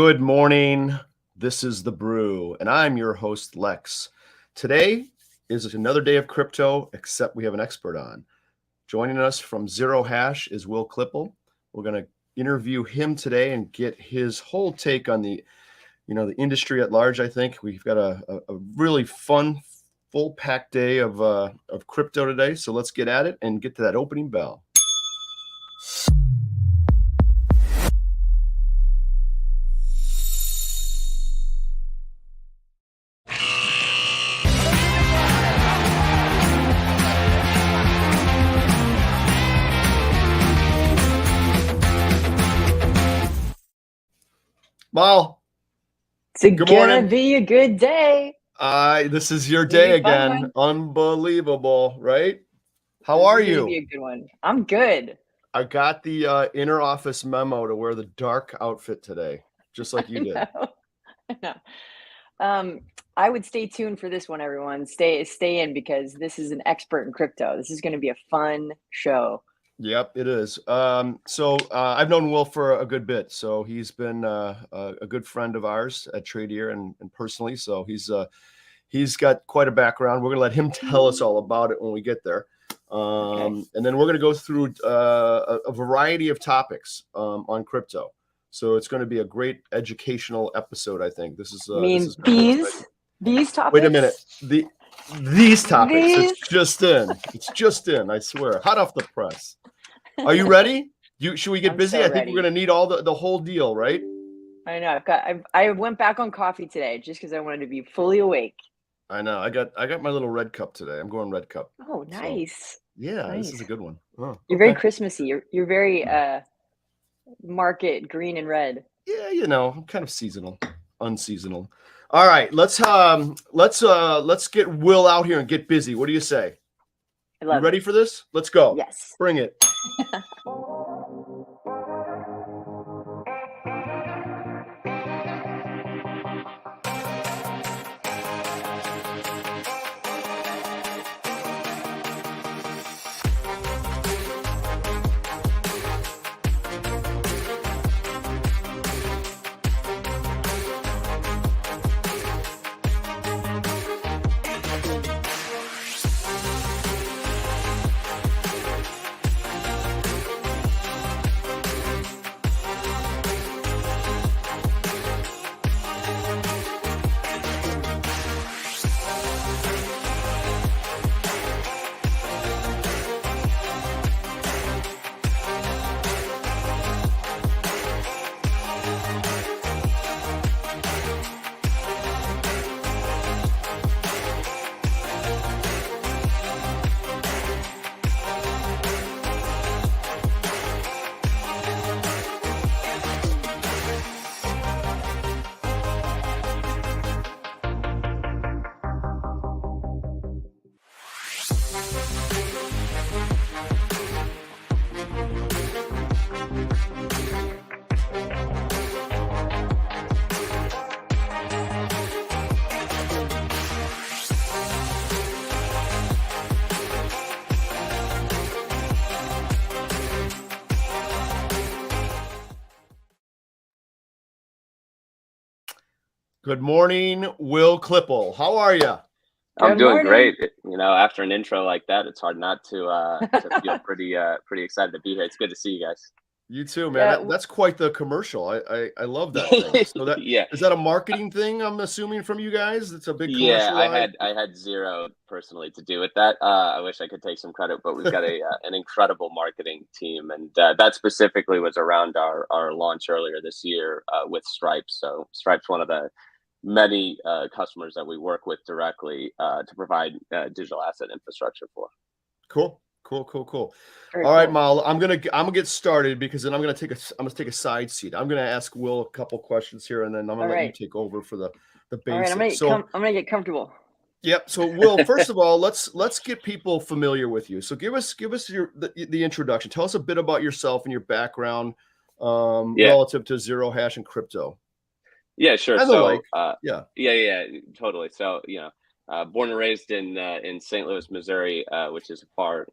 Good morning. This is the Brew, and I'm your host, Lex. Today is another day of crypto, except we have an expert on. Joining us from Zero Hash is Will Klippel. We're going to interview him today and get his whole take on the industry at large. I think we've got a really fun, full-packed day of crypto today. So let's get at it and get to that opening bell. Mal, it's gonna be a good day. This is your day again. Unbelievable, right? How are you? It's gonna be a good one. I'm good. I got the inner office memo to wear the dark outfit today, just like you did. I know. I would stay tuned for this one, everyone. Stay in because this is an expert in crypto. This is going to be a fun show. Yep, it is. So I've known Will for a good bit. So he's been a good friend of ours at Tradier and personally. So he's got quite a background. We're gonna let him tell us all about it when we get there. And then we're gonna go through a variety of topics on crypto. So it's going to be a great educational episode. I think this is. These topics. Wait a minute. These topics. It's just in. I swear. Hot off the press. Are you ready? Should we get busy? So I think we're going to need all the whole deal, right? I know. I went back on coffee today just because I wanted to be fully awake. I know. I got my little red cup today. I'm going red cup. Oh, nice. So, yeah, nice. This is a good one. Oh, you're very Christmassy. You're very market green and red. Yeah, I'm kind of unseasonal. All right, let's get Will out here and get busy. What do you say? You ready for this? Let's go. Yes. Bring it. Good morning, Will Klippel. How are you? I'm doing great. After an intro like that, it's hard not to feel pretty excited to be here. It's good to see you guys. You too, man. That's quite the commercial. I love that thing. So is that a marketing thing? I'm assuming from you guys. It's a big commercial. Yeah, I had zero personally to do with that. I wish I could take some credit, but we've got an incredible marketing team, and that specifically was around our launch earlier this year with Stripe. So Stripe's one of the many customers that we work with directly to provide digital asset infrastructure for. Cool. All right, Mal, I'm gonna get started because then I'm gonna take a side seat. I'm gonna ask Will a couple questions here, and then I'm gonna let you take over for the basics. All right, I'm gonna get comfortable. Yep. So, Will, first of all, let's get people familiar with you. So, give us the introduction. Tell us a bit about yourself and your background relative to Zero Hash and crypto. Yeah, sure. And so, totally. So, Born and raised in St. Louis, Missouri, which is far,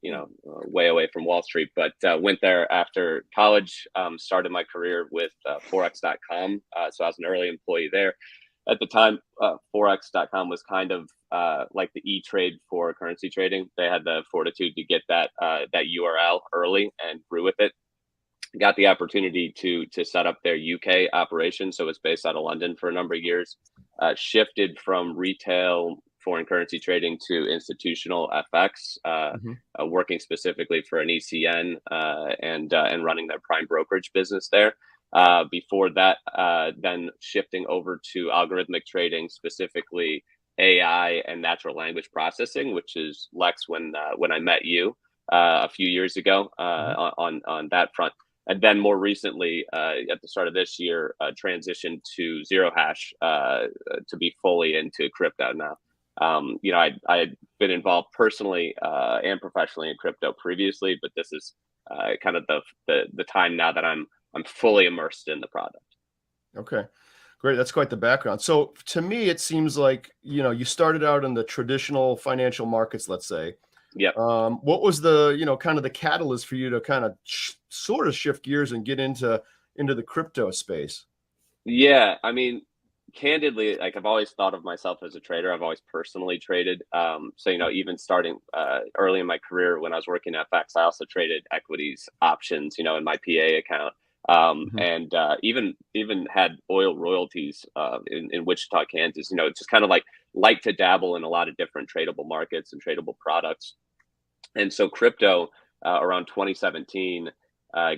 way away from Wall Street, but went there after college. Started my career with Forex.com, so I was an early employee there. At the time, Forex.com was kind of like the E-Trade for currency trading. They had the fortitude to get that URL early and grew with it. Got the opportunity to set up their UK operation, so it's based out of London for a number of years. Shifted from retail foreign currency trading to institutional FX, working specifically for an ECN and running their prime brokerage business there. Before that, then shifting over to algorithmic trading, specifically AI and natural language processing, which is Lex when I met you a few years ago on that front. And then more recently, at the start of this year, transitioned to Zero Hash to be fully into crypto now. I had been involved personally and professionally in crypto previously, but this is kind of the time now that I'm fully immersed in the product. Okay, great. That's quite the background. So to me, it seems like, you started out in the traditional financial markets, let's say. Yep. What was the, kind of the catalyst for you to kind of sort of shift gears and get into the crypto space? Yeah, I mean, candidly, like I've always thought of myself as a trader. I've always personally traded. So, even starting early in my career when I was working at FX, I also traded equities options, in my PA account. And even had oil royalties in Wichita, Kansas. Just kind of like to dabble in a lot of different tradable markets and tradable products. And so crypto around 2017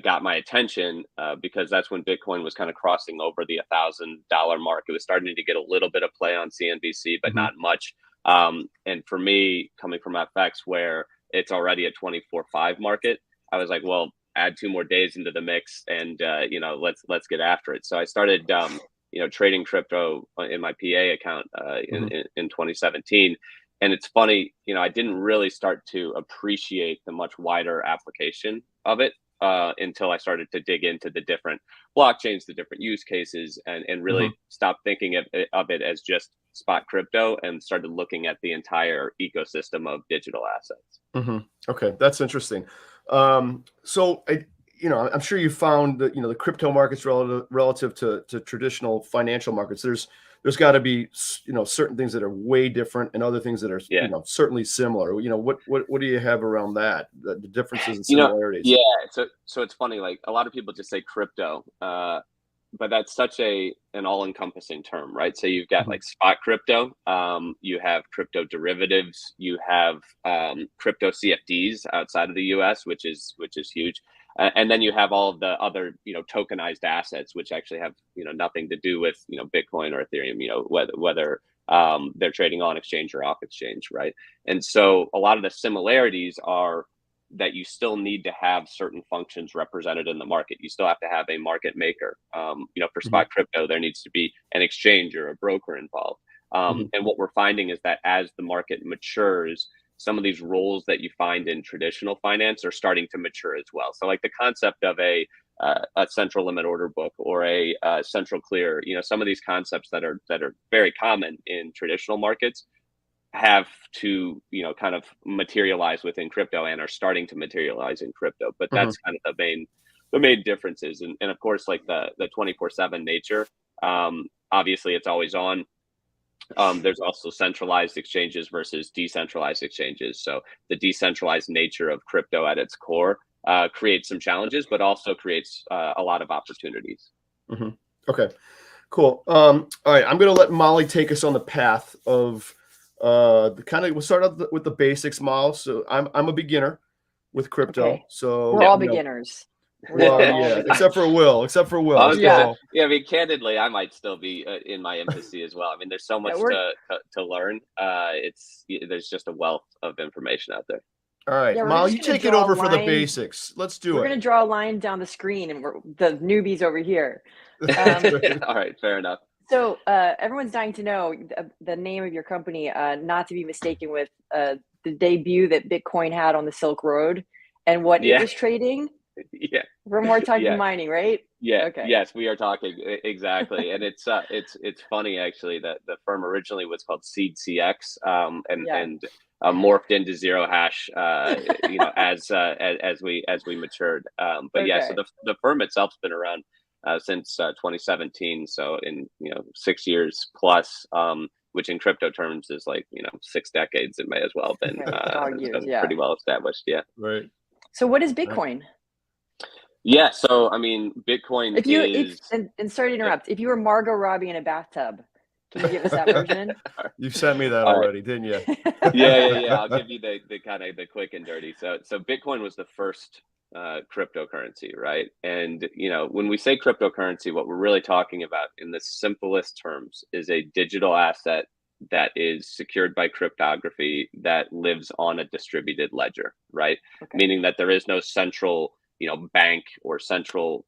got my attention because that's when Bitcoin was kind of crossing over the $1,000 mark. It was starting to get a little bit of play on CNBC, but not much. And for me, coming from FX, where it's already a 24/5 market, I was like, well, add 2 more days into the mix, and let's get after it. So I started trading crypto in my PA account in 2017. And it's funny, I didn't really start to appreciate the much wider application of it until I started to dig into the different blockchains, the different use cases, and really stopped thinking of it as just spot crypto and started looking at the entire ecosystem of digital assets. Okay, that's interesting. So I'm sure you found that the crypto markets relative to traditional financial markets. There's got to be certain things that are way different and other things that are certainly similar. What do you have around that? The differences and similarities. So it's funny. Like a lot of people just say crypto, but that's such an all-encompassing term, right? So you've got like spot crypto, you have crypto derivatives, you have crypto CFDs outside of the US, which is huge. And then you have all of the other, tokenized assets, which actually have, nothing to do with, Bitcoin or Ethereum, whether they're trading on exchange or off exchange, right? And so a lot of the similarities are that you still need to have certain functions represented in the market. You still have to have a market maker. For spot crypto, there needs to be an exchange or a broker involved. And what we're finding is that as the market matures, some of these roles that you find in traditional finance are starting to mature as well. So like the concept of a central limit order book or a central clear, some of these concepts that are very common in traditional markets have to, kind of materialize within crypto and are starting to materialize in crypto. But that's kind of the main differences. And of course, like the 24/7 nature, obviously it's always on. There's also centralized exchanges versus decentralized exchanges. So the decentralized nature of crypto at its core creates some challenges, but also creates a lot of opportunities. Okay, cool. All right, I'm going to let Molly take us on the path of we'll start out with the basics, Molly. So I'm a beginner with crypto. Okay. So we're all beginners. Well, yeah, except for Will. I mean, candidly, I might still be in my infancy as well. I mean, there's so much to learn. There's just a wealth of information out there. All right, Molly, you take it over for the basics. Let's do it. We're going to draw a line down the screen, and we're the newbies over here. All right, fair enough. So everyone's dying to know the name of your company, not to be mistaken with the debut that Bitcoin had on the Silk Road and what it was trading. Yeah. We're more talking Yeah. mining, right? Yeah. Okay. Yes, we are talking exactly, and it's funny actually that the firm originally was called Seed CX, and morphed into Zero Hash, as we matured. But yeah, so Okay. the firm itself's been around since 2017, so in 6 years plus, which in crypto terms is like 6 decades. It may as well have been Right. Dog years, so yeah. pretty well established. Yeah. Right. So what is Bitcoin? Yeah. So I mean, Bitcoin and sorry to interrupt. If you were Margot Robbie in a bathtub, can you give us that version? You sent me that already, didn't you? Yeah. I'll give you the kind of the quick and dirty. So Bitcoin was the first cryptocurrency, right? And when we say cryptocurrency, what we're really talking about in the simplest terms is a digital asset that is secured by cryptography that lives on a distributed ledger, right? Okay. Meaning that there is no central bank or central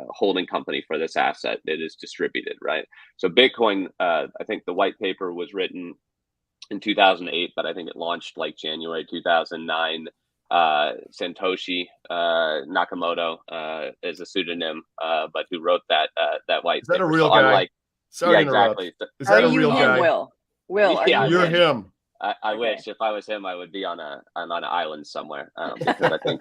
holding company for this asset. It is distributed, right? So Bitcoin, I think the white paper was written in 2008, but I think it launched like January 2009. Satoshi Nakamoto is a pseudonym, but who wrote that white Is that paper? a real So guy? unlike, Sorry yeah, to interrupt. exactly. Is that Are a you real him, guy? Will? Will, are Yeah, you You're him? him. I Okay. wish if I was him, I would be on an island somewhere, because I think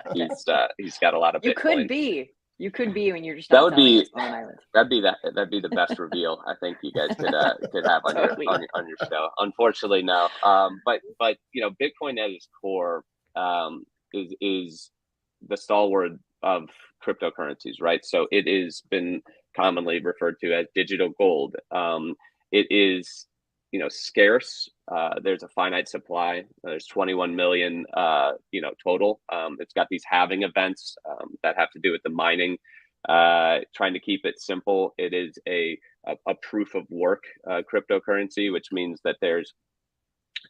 he's got a lot of You Bitcoin. You could be when you're just That not would telling be us on an island. that'd be the best reveal I think you guys could have on Totally. your show. Unfortunately, no. But Bitcoin at its core is the stalwart of cryptocurrencies, right? So it has been commonly referred to as digital gold. It is scarce. There's a finite supply. There's 21 million total. It's got these halving events that have to do with the mining. Trying to keep it simple, it is a proof of work cryptocurrency, which means that there's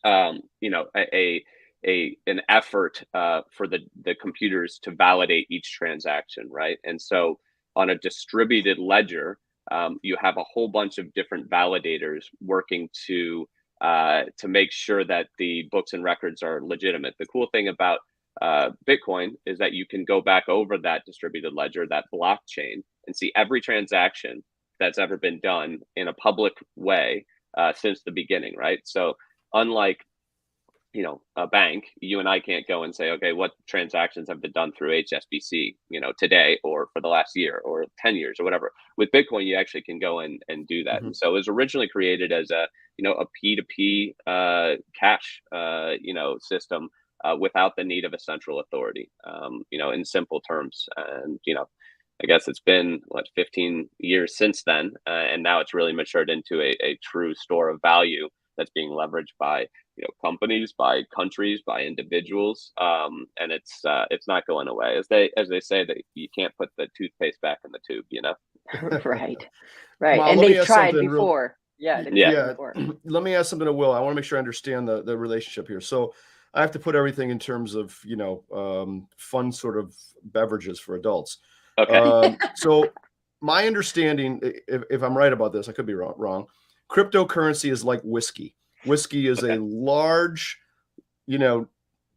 an effort for the computers to validate each transaction, right? And so on a distributed ledger, you have a whole bunch of different validators working to make sure that the books and records are legitimate. The cool thing about Bitcoin is that you can go back over that distributed ledger, that blockchain, and see every transaction that's ever been done in a public way since the beginning, right? So unlike a bank, you and I can't go and say, okay, what transactions have been done through HSBC, today or for the last year or 10 years or whatever. With Bitcoin, you actually can go and do that. Mm-hmm. And so it was originally created as a P2P cash, system without the need of a central authority, in simple terms. And, I guess it's been 15 years since then. And now it's really matured into a true store of value that's being leveraged by companies, by countries, by individuals, and it's not going away. As they say, that you can't put the toothpaste back in the tube, Right. Well, and they've tried before. Tried before. Let me ask something to Will. I want to make sure I understand the relationship here. So I have to put everything in terms of fun sort of beverages for adults. Okay. So my understanding, if I'm right about this, I could be wrong. Cryptocurrency is like whiskey. Whiskey is a large,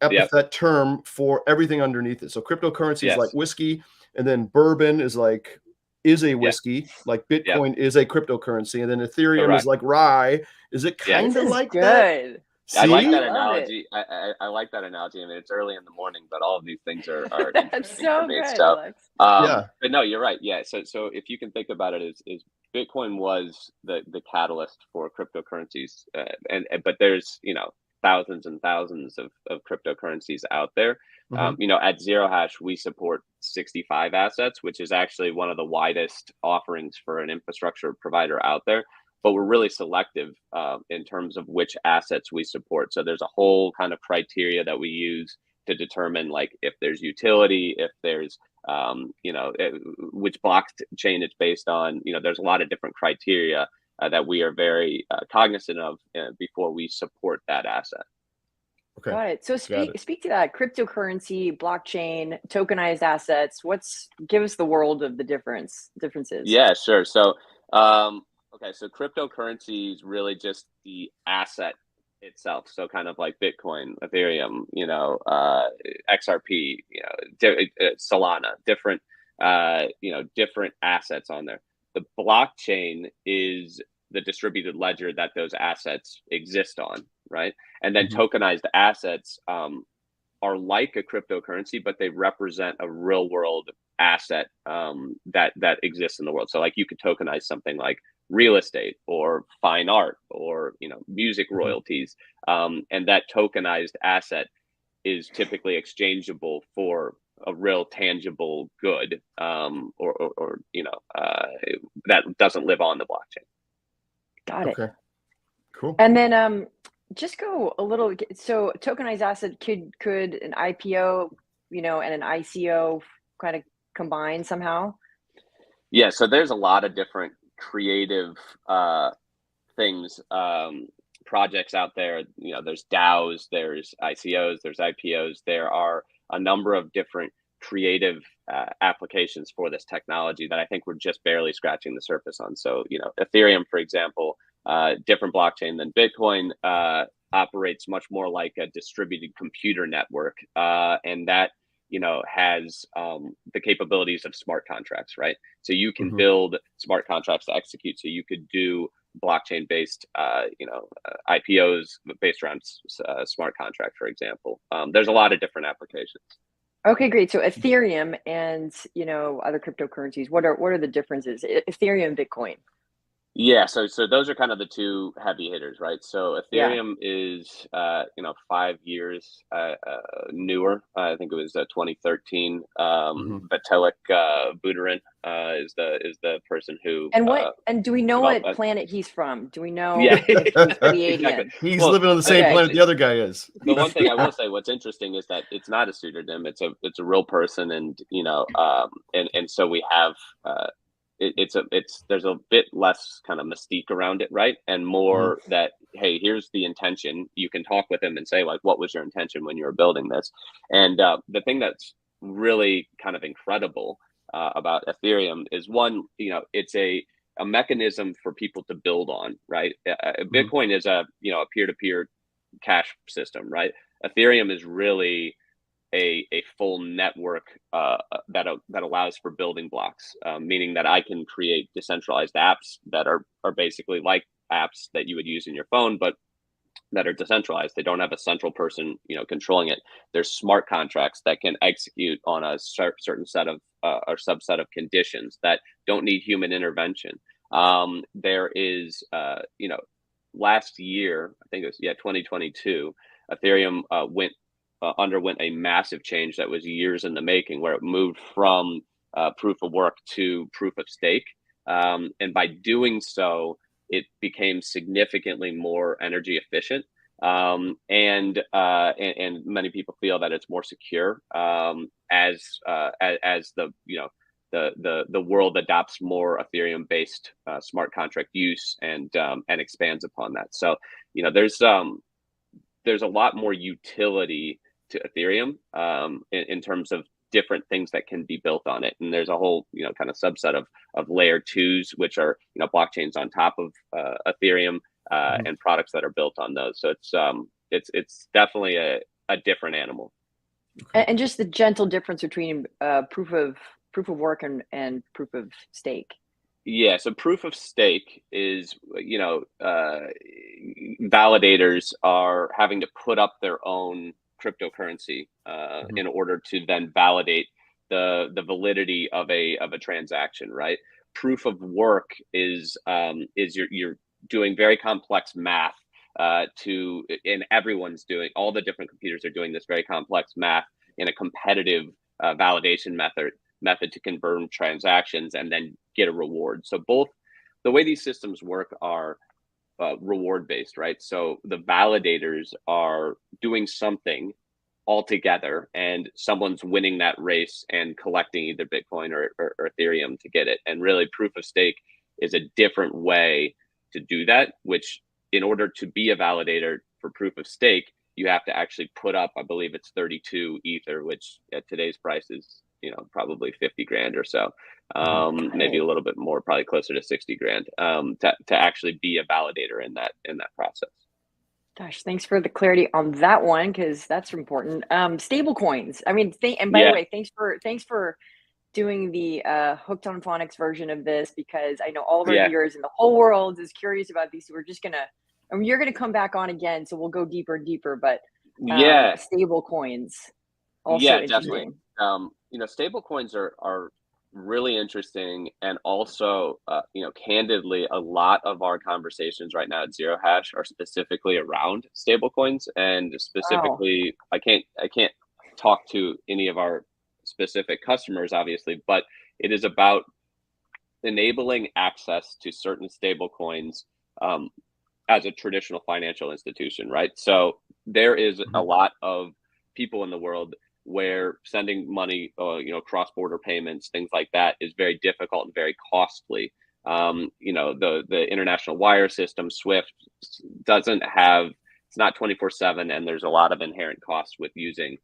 epithet term for everything underneath it. So cryptocurrency is like whiskey, and then bourbon is a whiskey, like Bitcoin is a cryptocurrency, and then Ethereum is like rye. Is it kind of like that? I like that analogy. I like that analogy. I mean, it's early in the morning, but all of these things are interesting so for me. Good, so, Alex. But no, you're right. Yeah. So if you can think about it, is Bitcoin was the catalyst for cryptocurrencies, but there's thousands and thousands of cryptocurrencies out there. Mm-hmm. At Zero Hash, we support 65 assets, which is actually one of the widest offerings for an infrastructure provider out there. But we're really selective in terms of which assets we support. So there's a whole kind of criteria that we use to determine if there's utility, if there's which blockchain it's based on. There's a lot of different criteria that we are very cognizant of before we support that asset. Okay. Got it. So speak to that cryptocurrency, blockchain, tokenized assets. Give us the world of the differences. Yeah, sure. So, okay. So cryptocurrency is really just the asset itself. So kind of like Bitcoin, Ethereum, XRP, Solana, different, different assets on there. The blockchain is the distributed ledger that those assets exist on, right? And then tokenized assets are like a cryptocurrency, but they represent a real world asset that exists in the world. So like you could tokenize something like real estate or fine art or music royalties, and that tokenized asset is typically exchangeable for a real tangible good, that doesn't live on the blockchain. Got it. Okay, cool. And then just go a little. So tokenized asset could an IPO, and an ICO kind of combine somehow? Yeah, so there's a lot of different creative things, projects out there. There's DAOs, there's ICOs, there's IPOs. There are a number of different creative applications for this technology that I think we're just barely scratching the surface on. So, Ethereum, for example, different blockchain than Bitcoin, operates much more like a distributed computer network, and that has the capabilities of smart contracts, right? So you can build smart contracts to execute. So you could do blockchain-based, IPOs based around smart contract, for example. There's a lot of different applications. Okay, great. So Ethereum and other cryptocurrencies, what are the differences? Ethereum, Bitcoin. Yeah, so those are kind of the two heavy hitters, right? So Ethereum is 5 years newer. I think it was 2013. Vitalik Buterin is the person who. And do we know what planet he's from? Do we know Yeah. if he's Pleiadian? Exactly. He's living on the same planet the other guy is. The one thing I will say, what's interesting is that it's not a pseudonym; it's a real person, and and so we have. There's a bit less kind of mystique around it, right? And more that, hey, here's the intention. You can talk with him and say, like, what was your intention when you were building this? And the thing that's really kind of incredible about Ethereum is one, it's a mechanism for people to build on, right? Bitcoin is a peer-to-peer cash system, right? Ethereum is really a full network that allows for building blocks, meaning that I can create decentralized apps that are basically like apps that you would use in your phone, but that are decentralized. They don't have a central person, controlling it. There's smart contracts that can execute on a certain set of or subset of conditions that don't need human intervention. There is, last year, I think it was 2022, Ethereum underwent a massive change that was years in the making, where it moved from proof of work to proof of stake, and by doing so, it became significantly more energy efficient, and many people feel that it's more secure as the the world adopts more Ethereum based smart contract use and expands upon that. So there's a lot more utility to Ethereum in terms of different things that can be built on it, and there's a whole kind of subset of layer twos, which are blockchains on top of Ethereum, and products that are built on those. So it's definitely a different animal. And just the gentle difference between proof of work and proof of stake. Yeah, so proof of stake is, validators are having to put up their own cryptocurrency in order to then validate the validity of a transaction, right? Proof of work is you're doing very complex math and everyone's doing, all the different computers are doing this very complex math in a competitive validation method to confirm transactions and then get a reward. So both the way these systems work are reward based, right? So the validators are doing something all together, and someone's winning that race and collecting either Bitcoin or Ethereum to get it. And really, proof of stake is a different way to do that, which in order to be a validator for proof of stake, you have to actually put up, I believe it's 32 Ether, which at today's price is probably 50 grand or so, maybe a little bit more, probably closer to 60 grand, to actually be a validator in that process. Gosh, thanks for the clarity on that one because that's important. Stable coins. I mean, and by the Yeah, way, thanks for doing the hooked on phonics version of this because I know all of our yeah, viewers and the whole world is curious about these. So we're just gonna, and you're gonna come back on again, so we'll go deeper and deeper. But yeah, stable coins also yeah, definitely. interesting. Stable coins are really interesting, and also, candidly, a lot of our conversations right now at Zero Hash are specifically around stable coins, and Wow. specifically, I can't talk to any of our specific customers, obviously, but it is about enabling access to certain stable coins um, as a traditional financial institution, right? So there is a Mhm. lot of people in the world where sending money, cross-border payments, things like that, is very difficult and very costly. The international wire system, SWIFT, doesn't have. It's not 24/7, and there's a lot of inherent costs with using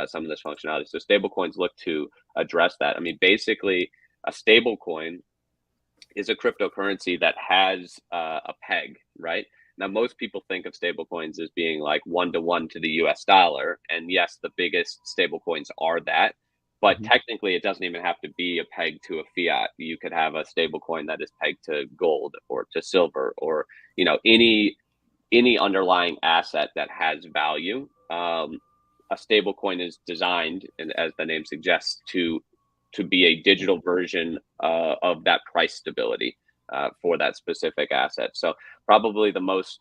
some of this functionality. So stablecoins look to address that. I mean, basically, a stablecoin is a cryptocurrency that has a peg, right? Now, most people think of stablecoins as being like 1-to-1 to the US dollar. And yes, the biggest stablecoins are that. But Mhm. technically, it doesn't even have to be a peg to a fiat. You could have a stablecoin that is pegged to gold or to silver or any underlying asset that has value. A stablecoin is designed, and as the name suggests, to be a digital version of that price stability for that specific asset. So probably the most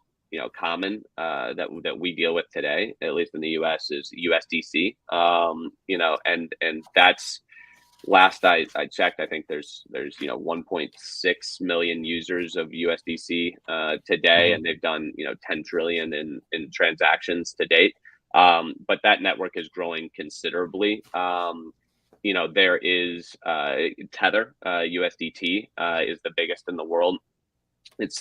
common that we deal with today, at least in the U.S., is USDC. And that's last I checked. I think there's 1.6 million users of USDC today, Mhm. and they've done 10 trillion in transactions to date. But that network is growing considerably. There is Tether, USDT is the biggest in the world. It's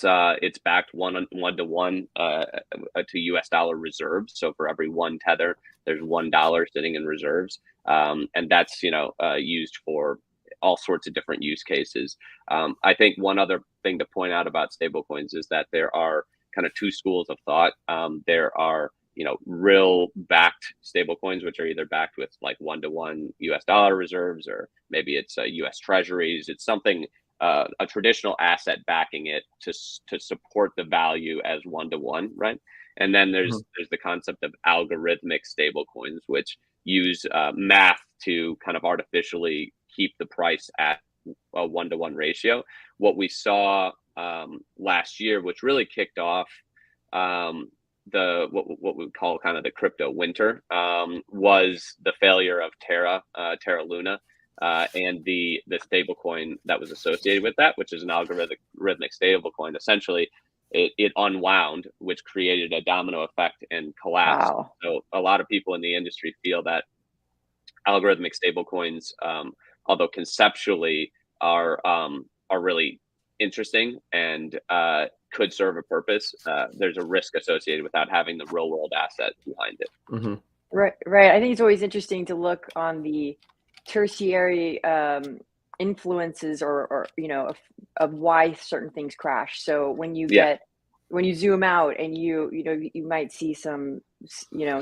backed one to one to US dollar reserves. So for every one Tether, there's $1 sitting in reserves, and that's used for all sorts of different use cases. I think one other thing to point out about stablecoins is that there are kind of two schools of thought. There are real backed stablecoins, which are either backed with like 1-to-1 US dollar reserves, or maybe it's US treasuries. It's something a traditional asset backing it to support the value as 1-to-1, right? And then Mhm. there's the concept of algorithmic stablecoins, which use math to kind of artificially keep the price at a 1-to-1 ratio. What we saw last year, which really kicked off what we call kind of the crypto winter, was the failure of Terra Luna, and the stablecoin that was associated with that, which is an algorithmic stablecoin. Essentially, it unwound, which created a domino effect and collapsed. Wow. So a lot of people in the industry feel that algorithmic stablecoins, although conceptually are really interesting and could serve a purpose, there's a risk associated without having the real world asset behind it. Mhm. Right, right. I think it's always interesting to look on the tertiary influences or of why certain things crash. So Yeah, when you zoom out and you might see some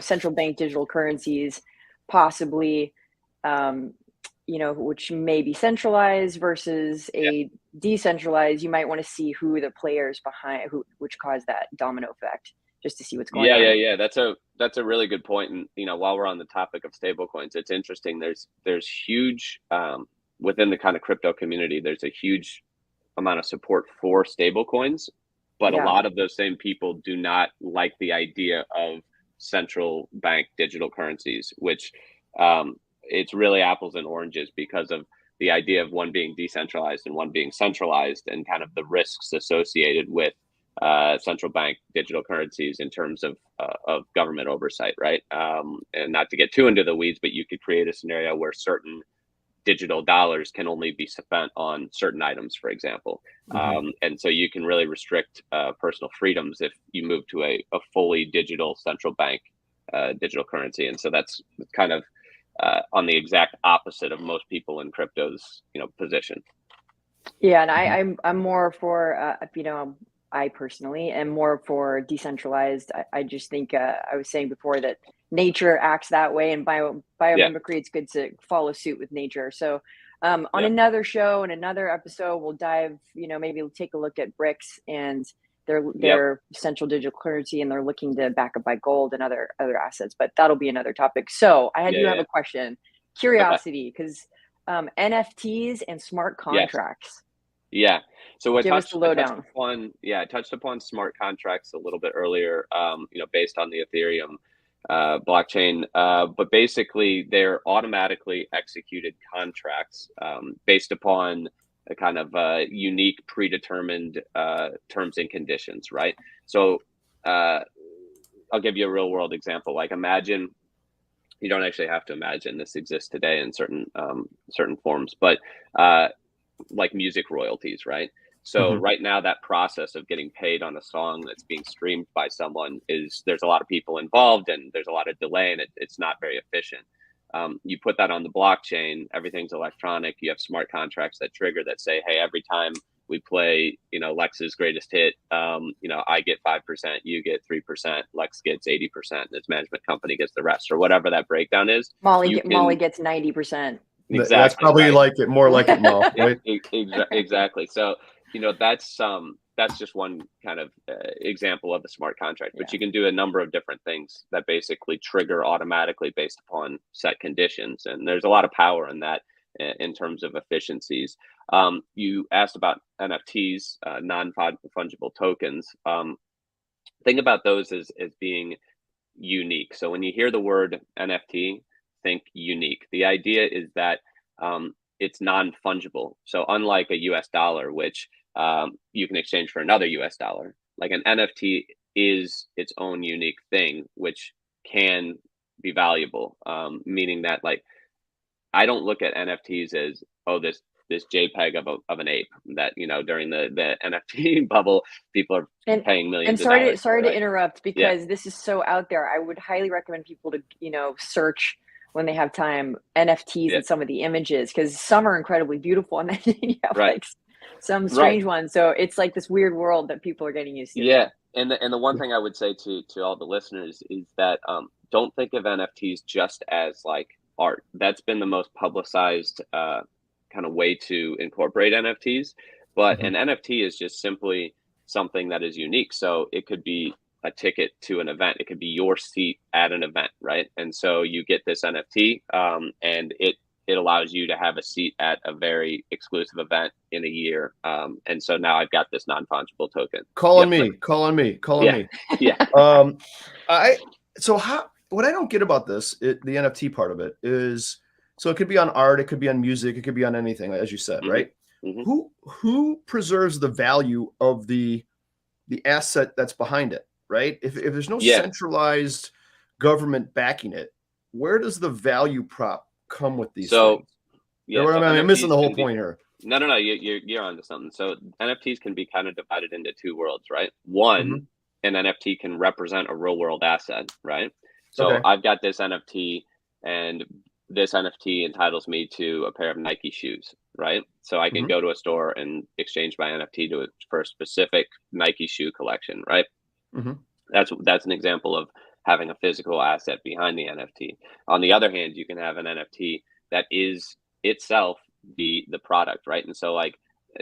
central bank digital currencies possibly um, which may be centralized versus yeah. a decentralized. You might want to see who the players behind which caused that domino effect just to see what's going on. Yeah. That's a really good point. And while we're on the topic of stablecoins, it's interesting. There's huge within the kind of crypto community. There's a huge amount of support for stablecoins, but a Yeah. lot of those same people do not like the idea of central bank digital currencies, which it's really apples and oranges because of the idea of one being decentralized and one being centralized, and kind of the risks associated with central bank digital currencies in terms of government oversight, right? And not to get too into the weeds, but you could create a scenario where certain digital dollars can only be spent on certain items, for example. Mhm. And so you can really restrict personal freedoms if you move to a fully digital central bank digital currency. And so that's kind of on the exact opposite of most people in crypto's position. Yeah, and Mhm. I'm more for I personally am more for decentralized. I just think I was saying before that nature acts that way, and biomimicry, it's good to follow suit with nature. So on another show and another episode, we'll dive, maybe we'll take a look at BRICS and their central digital currency, and they're looking to back up by gold and other assets, but that'll be another topic. So I do have a question, curiosity, because NFTs and smart contracts. Yeah. So I touched upon smart contracts a little bit earlier, based on the Ethereum blockchain. But basically, they're automatically executed contracts based upon a kind of unique predetermined terms and conditions, right? So I'll give you a real world example. Like, imagine, you don't actually have to imagine, this exists today in certain forms, but like music royalties, right? So right now, that process of getting paid on a song that's being streamed by someone there's a lot of people involved, and there's a lot of delay, and it's not very efficient. You put that on the blockchain, everything's electronic. You have smart contracts that trigger, that say, hey, every time we play, Lex's greatest hit, I get 5%, you get 3%, Lex gets 80%, and his management company gets the rest, or whatever that breakdown is. Molly gets 90%. Exactly. That's probably right. more like it, Mo, right? Exactly. So, that's just one kind of example of a smart contract, but you can do a number of different things that basically trigger automatically based upon set conditions. And there's a lot of power in that in terms of efficiencies. You asked about NFTs, non-fungible tokens. Think about those as being unique. So when you hear the word NFT, think unique. The idea is that it's non-fungible. So unlike a US dollar, which you can exchange for another US dollar, like an NFT is its own unique thing, which can be valuable, meaning that, like, I don't look at NFTs as, this JPEG of an ape that, during the NFT bubble, people are paying millions of dollars. Sorry to interrupt, because this is so out there. I would highly recommend people to, search when they have time, NFTs and some of the images, because some are incredibly beautiful, and then you have like some strange ones. So it's like this weird world that people are getting used to. Yeah. And the one thing I would say to all the listeners is that don't think of NFTs just as like art. That's been the most publicized kind of way to incorporate NFTs. But an NFT is just simply something that is unique. So it could be a ticket to an event. It could be your seat at an event, right? And so you get this NFT, and it allows you to have a seat at a very exclusive event in a year. And so now I've got this non-fungible token. Calling me. Yeah. What I don't get about this, the NFT part of it is, so it could be on art, it could be on music, it could be on anything, as you said, right? Who preserves the value of the asset that's behind it, right? If there's no centralized government backing it, where does the value prop come with these things? I'm missing the whole point here. No, you're onto something. So NFTs can be kind of divided into two worlds, right? One, an NFT can represent a real world asset, right? So I've got this NFT, and this NFT entitles me to a pair of Nike shoes, right? So I can go to a store and exchange my NFT for a specific Nike shoe collection, right? That's an example of having a physical asset behind the NFT. On the other hand, you can have an NFT that is itself the product, right? And so, like,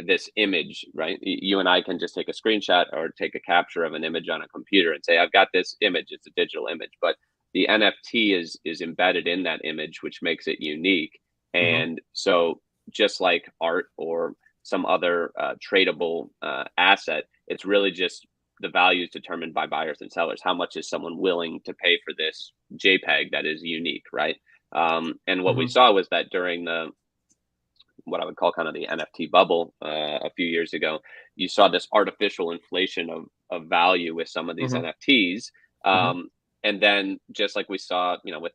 this image, right? You and I can just take a screenshot or take a capture of an image on a computer and say, I've got this image. It's a digital image, but the NFT is embedded in that image, which makes it unique. And so, just like art or some other tradable asset, it's really just the value is determined by buyers and sellers. How much is someone willing to pay for this JPEG that is unique, right? And what we saw was that during what I would call kind of the NFT bubble a few years ago, you saw this artificial inflation of value with some of these NFTs. And then, just like we saw, with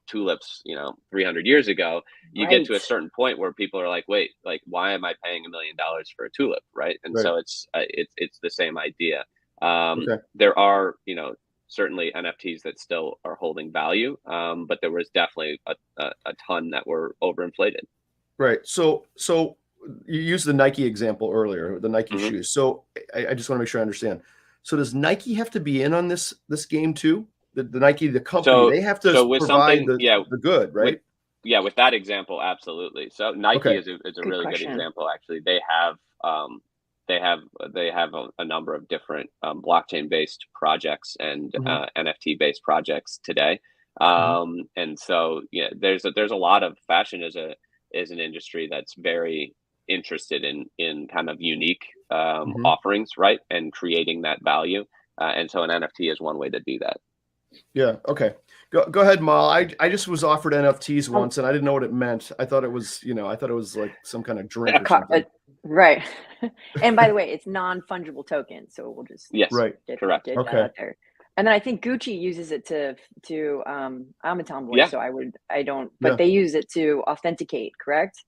tulips, 300 years ago, you get to a certain point where people are like, wait, like, why am I paying $1 million for a tulip, right? And so it's the same idea. There are, certainly NFTs that still are holding value, but there was definitely a ton that were overinflated. Right. So you used the Nike example earlier, the Nike Mhm. shoes. So I just want to make sure I understand. So does Nike have to be in on this game too? The Nike, the company, So they have to with provide something, the good, with right? with that example, absolutely. So Nike Okay. is a Good really good question. example. Actually, they have a number of different blockchain based projects and Mhm. NFT based projects today. Mhm. And so yeah, there's a lot of fashion is an industry that's very interested in kind of unique Mhm. offerings, right, and creating that value. And so an NFT is one way to do that. Yeah. Okay. Go ahead, Mal. I just was offered NFTs Um, once, and I didn't know what it meant. I thought it was, I thought it was like some kind of drink or something. right. And by the way, it's non-fungible token, so we'll just Yes, Right. correct. get that Okay. out there. And then I think Gucci uses it to I'm a tomboy, Yeah, so I don't, but Yeah. they use it to authenticate, correct?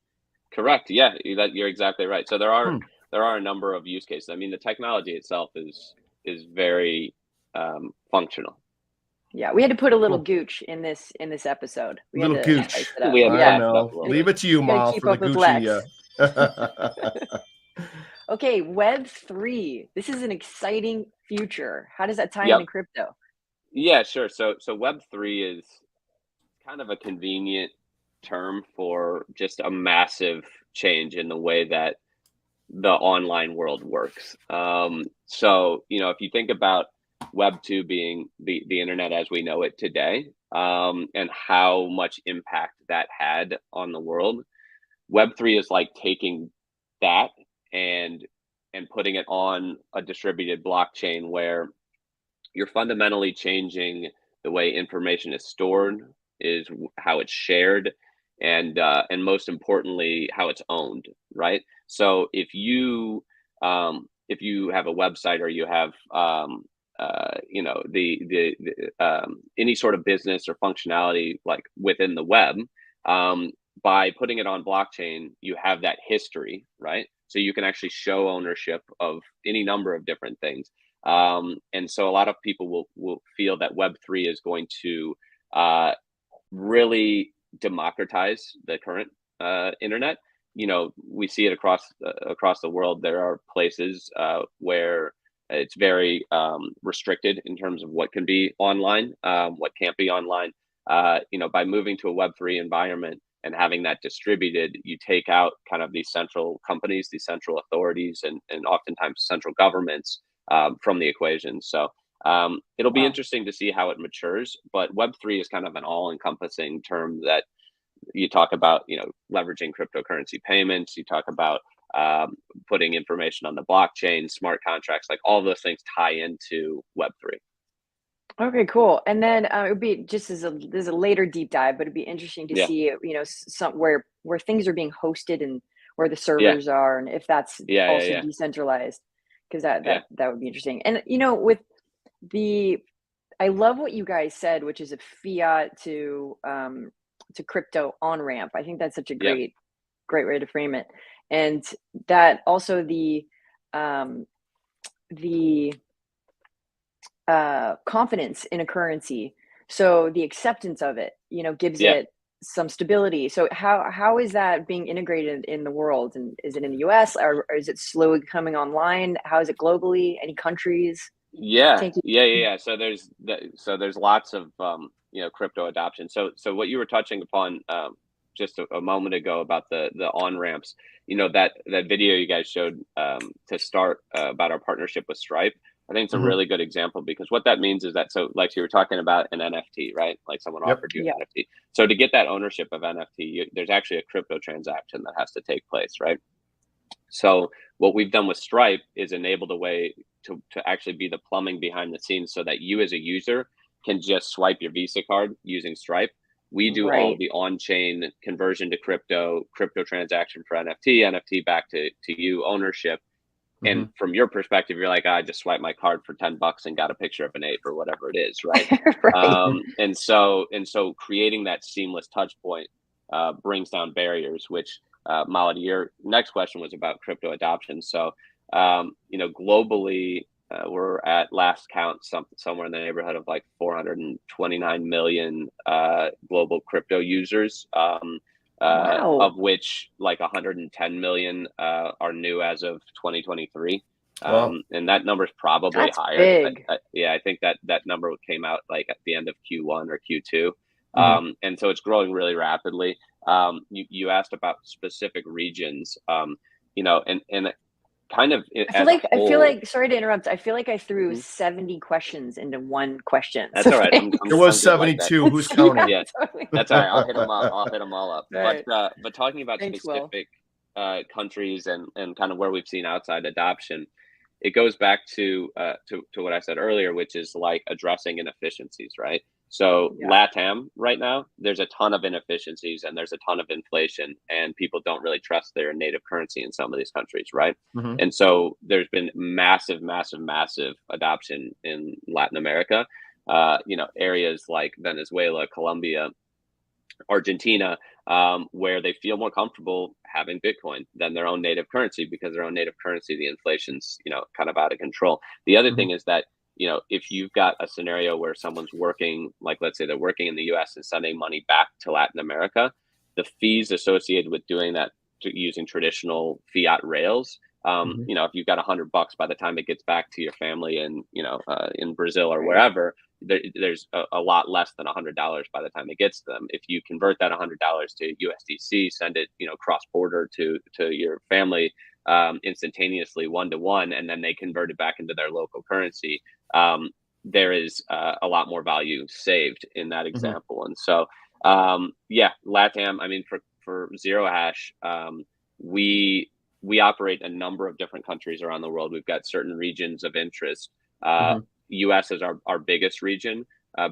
correct. Yeah, you're exactly right. So Hmm. there are a number of use cases. I mean, the technology itself is very functional. Yeah, we had to put a little Cool. gooch in this episode. We had Little to gooch. spice it up. We had to I Yeah, spice it up know. a little gotta Leave bit. it to you, gotta Mal, keep for the up with Gucci. Lex. Okay, Web3. This is an exciting future. How does that tie Yep. into crypto? Yeah, sure. So Web3 is kind of a convenient term for just a massive change in the way that the online world works. So, if you think about Web 2 being the internet as we know it today, and how much impact that had on the world, Web 3 is like taking that and putting it on a distributed blockchain where you're fundamentally changing the way information is stored, is how it's shared, and most importantly, how it's owned. Right. So if you have a website or you have any sort of business or functionality like within the web, by putting it on blockchain, you have that history, right? So you can actually show ownership of any number of different things. And so a lot of people will feel that Web3 is going to really democratize the current internet. We see it across the world. There are places where it's very restricted in terms of what can be online, what can't be online. By moving to a Web3 environment and having that distributed, you take out kind of these central companies, these central authorities, and oftentimes central governments from the equation. So it'll be Wow. interesting to see how it matures. But Web3 is kind of an all-encompassing term that you talk about, leveraging cryptocurrency payments. You talk about putting information on the blockchain, smart contracts, like all those things tie into Web3. Okay, cool. And then it would be just there's a later deep dive, but it'd be interesting to Yeah, see, some where things are being hosted and where the yeah, servers are, and if that's yeah, yeah, also yeah, decentralized, because that yeah, that that would be interesting. And with the, I love what you guys said, which is a fiat to crypto on ramp. I think that's such a yeah, great way to frame it, and that also um, the confidence in a currency. So the acceptance of it, gives yeah. it some stability. So how is that being integrated in the world? And is it in the US, or is it slowly coming online? How is it globally? Any countries Yeah, taking? yeah, yeah, yeah. So there's lots of crypto adoption. So what you were touching upon just a moment ago about the on ramps, that video you guys showed to start about our partnership with Stripe. I think it's a Mhm. really good example because what that means is that, so like you were talking about an NFT, right? Like someone Yep. offered you an Yeah. NFT. So to get that ownership of NFT, there's actually a crypto transaction that has to take place, right? So what we've done with Stripe is enabled a way to actually be the plumbing behind the scenes so that you as a user can just swipe your Visa card using Stripe. We do all Right. the on-chain conversion to crypto transaction for NFT back to you, ownership. And Mhm. from your perspective, you're like, I just swiped my card for $10 and got a picture of an ape or whatever it is, right? Right. And so creating that seamless touch point brings down barriers, which Malady, your next question was about crypto adoption. So globally, we're at last count somewhere in the neighborhood of like 429 million global crypto users. Wow. of which like 110 million are new as of 2023. Wow. And that number is probably That's higher. big. I think that number came out like at the end of Q1 or Q2. Mhm. And so it's growing really rapidly. You asked about specific regions, you know, and kind of I feel like, sorry to interrupt. I feel like I threw Mhm. 70 questions into one question. That's So all right. thanks. It was I'm good like that. 72. Who's counting? Yeah, totally. that's all right. I'll hit them all. I'll hit them all up. All right. But talking about Thanks, Will. specific countries and kind of where we've seen outside adoption, it goes back to what I said earlier, which is like addressing inefficiencies, right? So Yeah. LATAM right now, there's a ton of inefficiencies and there's a ton of inflation, and people don't really trust their native currency in some of these countries, right? Mhm. And so there's been massive adoption in Latin America. You know, areas like Venezuela, Colombia, Argentina, where they feel more comfortable having Bitcoin than their own native currency, because their own native currency, the inflation's, you know, kind of out of control. The other Mhm. thing is that, you know, if you've got a scenario where someone's working, like let's say they're working in the US and sending money back to Latin America, the fees associated with doing that using traditional fiat rails, Mhm. you know, if you've got $100 by the time it gets back to your family in, you know, in Brazil or Right. wherever, there's a lot less than $100 by the time it gets to them. If you convert that $100 to USDC, send it, you know, cross border to your family instantaneously, 1-to-1, and then they convert it back into their local currency, there is a lot more value saved in that example. And so, yeah, LATAM. I mean, for Zero Hash, we operate a number of different countries around the world. We've got certain regions of interest. Mhm. US is our biggest region.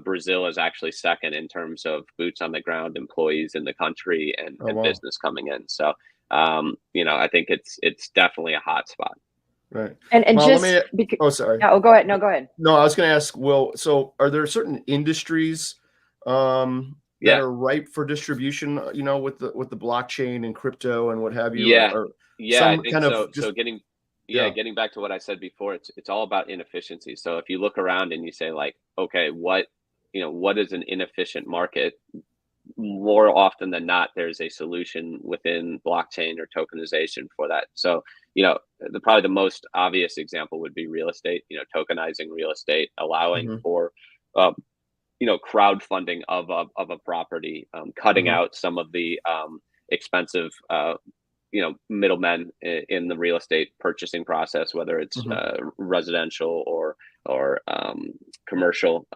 Brazil is actually second in terms of boots on the ground, employees in the country, and, Oh, wow. business coming in. So, you know, I think it's definitely a hot spot. Right. And Well, just let me. Oh, sorry. yeah, oh, go ahead. No, go ahead. No, I was going to ask Will. So, are there certain industries that Yeah. are ripe for distribution? You know, with the blockchain and crypto and what have you, Yeah. or Yeah, I some think kind so. of just So getting back to what I said before, it's all about inefficiency. So if you look around and you say like, okay, what is an inefficient market? More often than not, there's a solution within blockchain or tokenization for that. So, you know, probably the most obvious example would be real estate. You know, tokenizing real estate, allowing Mhm. for you know, crowdfunding of a property, cutting Mhm. out some of the expensive you know, middlemen in the real estate purchasing process, whether it's Mhm. residential or commercial.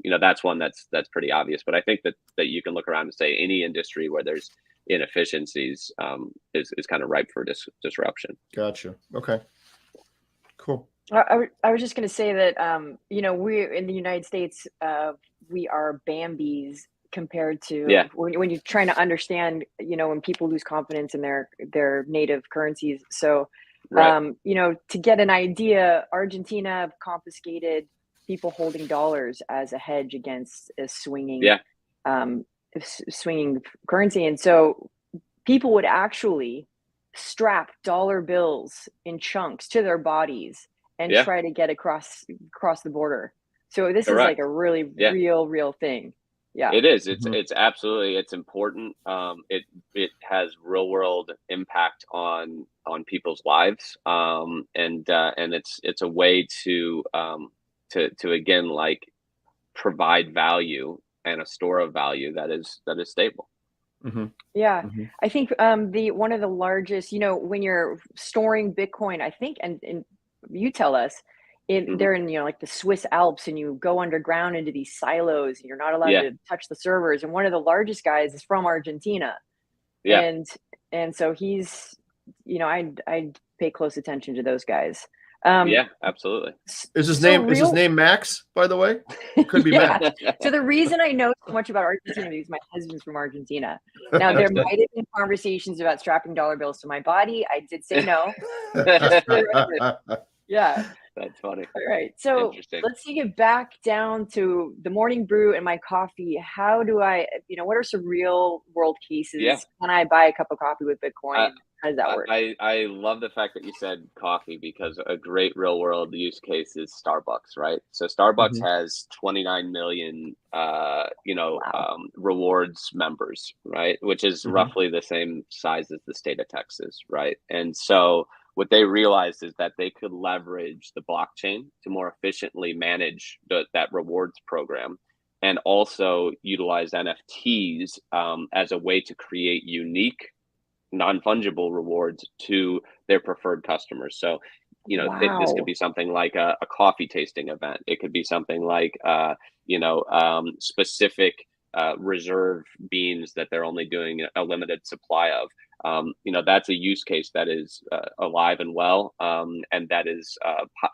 You know, that's one that's pretty obvious. But I think that you can look around and say any industry where there's inefficiencies is kind of ripe for disruption. Gotcha. Okay. Cool. I was just going to say that, you know, we in the United States, we are Bambis compared to Yeah. when you're trying to understand, you know, when people lose confidence in their native currencies. So, Right. you know, to get an idea, Argentina confiscated people holding dollars as a hedge against a Yeah. swinging currency, and so people would actually strap dollar bills in chunks to their bodies and Yeah. try to get across the border. So this is like Correct. a really Yeah. real thing. Yeah. It is. Mhm. It's absolutely, it's important. It has real world impact on people's lives. And it's a way to again, like, provide value and a store of value that is stable. Mhm. Yeah. Mhm. I think the one of the largest, you know, when you're storing Bitcoin, I think, and you tell us, Hmm. they're in, you know, like the Swiss Alps, and you go underground into these silos and you're not allowed Yeah. to touch the servers. And one of the largest guys is from Argentina. Yeah. And so he's, you know, I'd pay close attention to those guys. Yeah. Absolutely. Is his So name Max, by the way? It could be yeah. Max. So the reason I know so much about Argentina is my husband's from Argentina. Now, there might have been conversations about strapping dollar bills to my body. I did say no. Just for the record. Yeah. That's funny. All right. So Interesting. let's take it back down to the morning brew and my coffee. How do I, you know, what are some real world cases? Yeah. Can I buy a cup of coffee with Bitcoin? How does that work? I love the fact that you said coffee, because a great real world use case is Starbucks, right? So Starbucks has 29 million, rewards members, right? Which is roughly the same size as the state of Texas, right? And so what they realized is that they could leverage the blockchain to more efficiently manage that rewards program, and also utilize NFTs as a way to create unique, non-fungible rewards to their preferred customers. So, this could be something like a coffee tasting event. It could be something like, specific reserve beans that they're only doing a limited supply of. That's a use case that is alive and well, and that is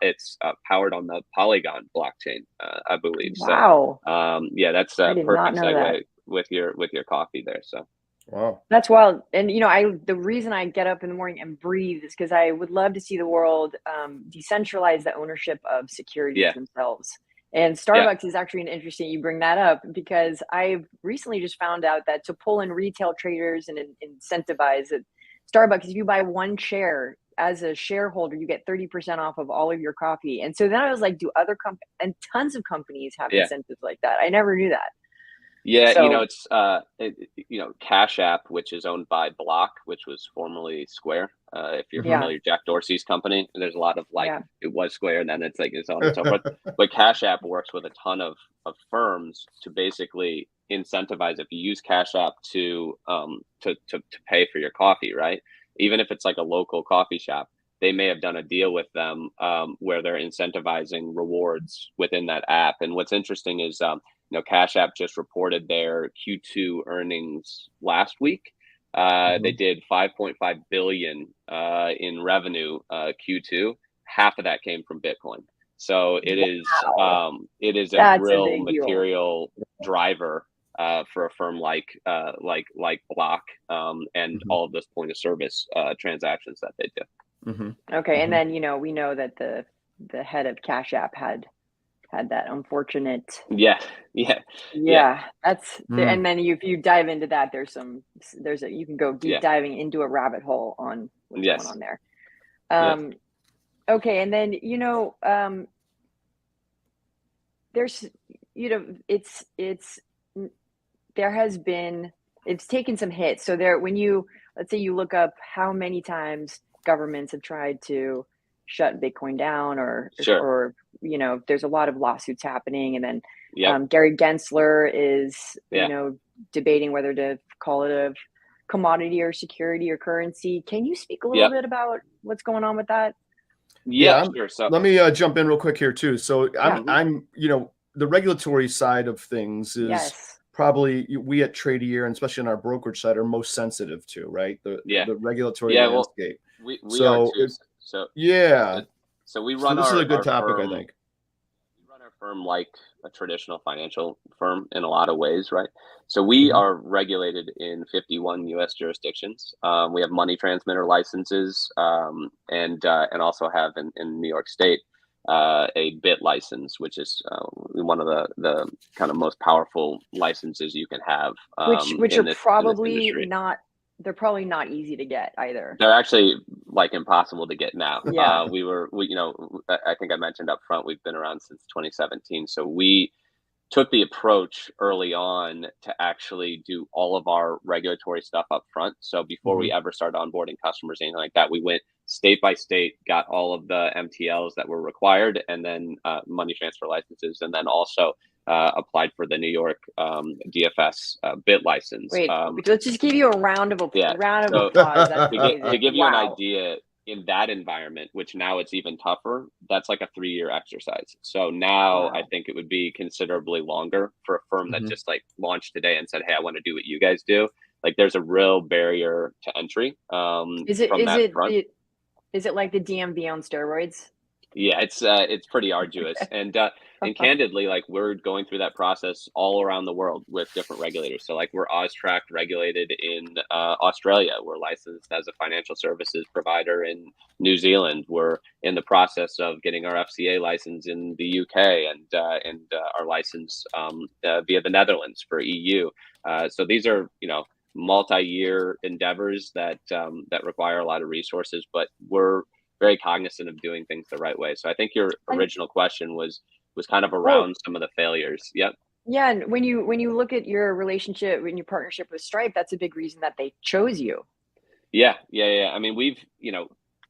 it's powered on the Polygon blockchain, I believe. Wow. So, that's a I did not perfect know segue that. with your coffee there. So. Wow. That's wild. And the reason I get up in the morning and breathe is because I would love to see the world decentralize the ownership of securities themselves. And Starbucks is actually an interesting, you bring that up, because I've recently just found out that to pull in retail traders and incentivize it, Starbucks, if you buy one share as a shareholder, you get 30% off of all of your coffee. And so then I was like, do other companies, and tons of companies have incentives like that. I never knew that. Yeah, So, it's Cash App, which is owned by Block, which was formerly Square. If you're familiar, Jack Dorsey's company, there's a lot of it was Square, and then it's like its own and so forth. But Cash App works with a ton of firms to basically incentivize, if you use Cash App to pay for your coffee, right? Even if it's like a local coffee shop, they may have done a deal with them where they're incentivizing rewards within that app. And what's interesting is Cash App just reported their Q2 earnings last week. They did 5.5 billion in revenue Q2. Half of that came from Bitcoin. So it is That's a real a big material driver for a firm like Block and all of those point of service transactions that they do. Okay, and then we know that the head of Cash App had that unfortunate. That's and then if you dive into that, you can go deep diving into a rabbit hole on what's going on there. Okay, and then there's it's taken some hits. So let's say you look up how many times governments have tried to shut Bitcoin down, or there's a lot of lawsuits happening, and then Gary Gensler is debating whether to call it a commodity or security or currency. Can you speak a little bit about what's going on with that? Sure. So let me jump in real quick here too. So I'm the regulatory side of things is probably we at Tradier, and especially on our brokerage side, are most sensitive to, right? The regulatory landscape. We are too. So we run this is a good topic, firm, I think. We run our firm like a traditional financial firm in a lot of ways, right? So we are regulated in 51 U.S. jurisdictions. We have money transmitter licenses, and also have in New York State a BIT license, which is one of the kind of most powerful licenses you can have. Which are probably not. They're probably not easy to get either. They're actually like impossible to get now. Yeah. I think I mentioned up front, we've been around since 2017. So we took the approach early on to actually do all of our regulatory stuff up front. So before we ever started onboarding customers, anything like that, we went state by state, got all of the MTLs that were required, and then money transfer licenses, and then also applied for the New York DFS BIT license. Wait, let's just give you a round of applause. To give you an idea, in that environment, which now it's even tougher, that's like a 3-year exercise. So now I think it would be considerably longer for a firm that just like launched today and said, hey, I want to do what you guys do. Like there's a real barrier to entry. Is it like the DMV on steroids? Yeah, it's pretty arduous, and candidly, like we're going through that process all around the world with different regulators. So like we're Austract regulated in Australia. We're licensed as a financial services provider in New Zealand. We're in the process of getting our FCA license in the UK, and our license via the Netherlands for EU. So these are multi-year endeavors that that require a lot of resources, but we're very cognizant of doing things the right way. So I think your original question was kind of around some of the failures. Yep. Yeah, and when you look at your relationship, when your partnership with Stripe, that's a big reason that they chose you. Yeah. I mean,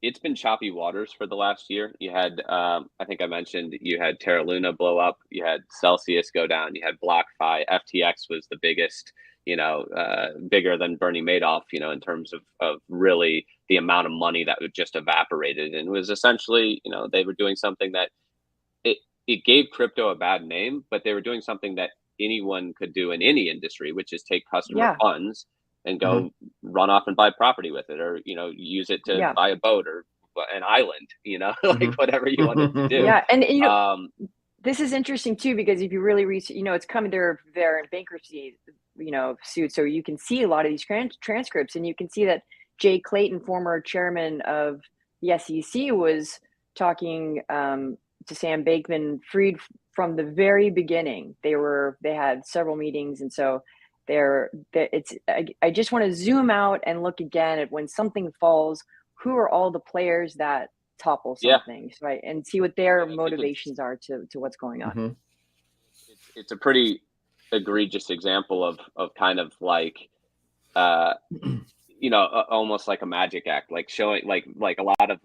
it's been choppy waters for the last year. You had, I think I mentioned, you had Terra Luna blow up, you had Celsius go down, you had BlockFi, FTX was the biggest, bigger than Bernie Madoff, in terms of really the amount of money that just evaporated. And it was essentially, they were doing something that it gave crypto a bad name, but they were doing something that anyone could do in any industry, which is take customer funds and go run off and buy property with it, or use it to buy a boat or an island, like whatever you wanted to do. Yeah, and this is interesting too, because if you really read, it's coming, they're in bankruptcy, suit, so you can see a lot of these transcripts, and you can see that Jay Clayton, former chairman of the SEC, was talking to Sam Bankman-Fried from the very beginning. They had several meetings, and so I just want to zoom out and look again at when something falls, who are all the players that topple something, right? And see what their motivations are to what's going on. It's a pretty egregious example of kind of like, almost like a magic act, like showing like a lot of,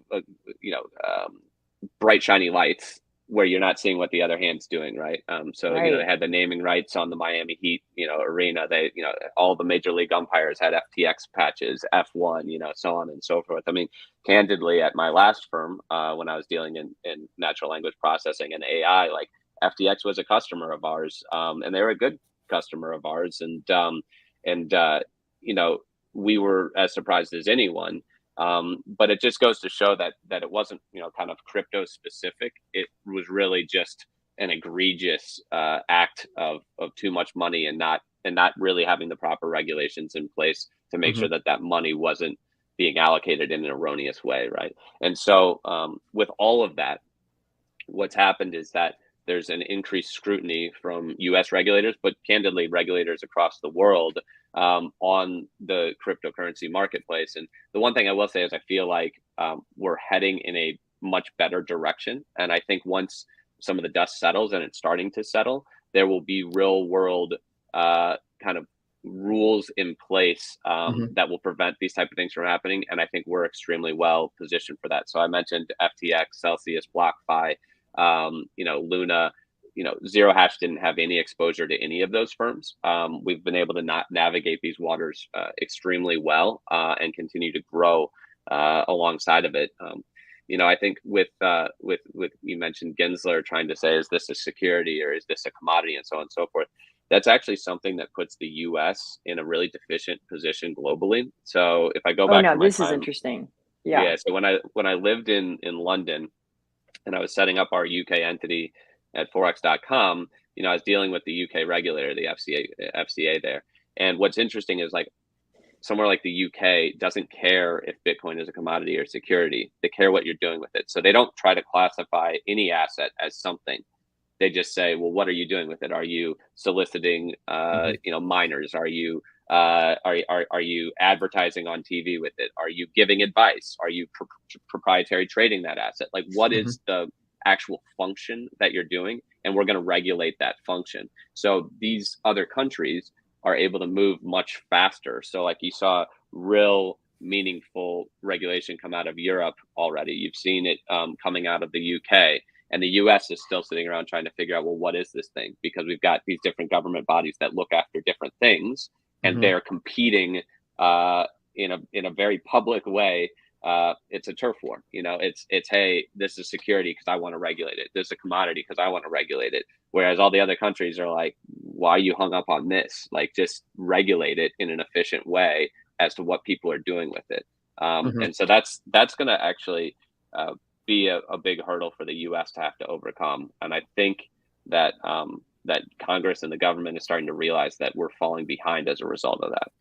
bright, shiny lights where you're not seeing what the other hand's doing, right? They had the naming rights on the Miami Heat, arena. They, all the major league umpires had FTX patches, F1, so on and so forth. I mean, candidly, at my last firm, when I was dealing in natural language processing and AI, like FTX was a customer of ours, and they were a good customer of ours, and we were as surprised as anyone. But it just goes to show that it wasn't, kind of crypto specific. It was really just an egregious act of too much money and not really having the proper regulations in place to make sure that money wasn't being allocated in an erroneous way, right? And so with all of that, what's happened is that there's an increased scrutiny from U.S. regulators, but candidly, regulators across the world on the cryptocurrency marketplace. And the one thing I will say is I feel like we're heading in a much better direction. And I think once some of the dust settles, and it's starting to settle, there will be real world kind of rules in place that will prevent these type of things from happening. And I think we're extremely well positioned for that. So I mentioned FTX, Celsius, BlockFi, Luna. Zero Hash didn't have any exposure to any of those firms. We've been able to navigate these waters extremely well and continue to grow alongside of it. I think with you mentioned Gensler trying to say, is this a security or is this a commodity, and so on and so forth. That's actually something that puts the U.S. in a really deficient position globally. So if I go back to my this time, is interesting. So when I lived in London and I was setting up our UK entity at forex.com, I was dealing with the UK regulator, the FCA there. And what's interesting is like somewhere like the UK doesn't care if Bitcoin is a commodity or security. They care what you're doing with it. So they don't try to classify any asset as something. They just say, well, what are you doing with it? Are you soliciting, miners? Are you advertising on TV with it? Are you giving advice? Are you proprietary trading that asset? Like, what is the actual function that you're doing? And we're going to regulate that function. So these other countries are able to move much faster. So like you saw real meaningful regulation come out of Europe already. You've seen it coming out of the UK. And the US is still sitting around trying to figure out, well, what is this thing? Because we've got these different government bodies that look after different things, and they're competing in a very public way. It's a turf war. It's hey, this is security because I want to regulate it. This is a commodity because I want to regulate it. Whereas all the other countries are like, why are you hung up on this? Like, just regulate it in an efficient way as to what people are doing with it. And so that's going to actually be a big hurdle for the U.S. to have to overcome. And I think that that Congress and the government is starting to realize that we're falling behind as a result of that.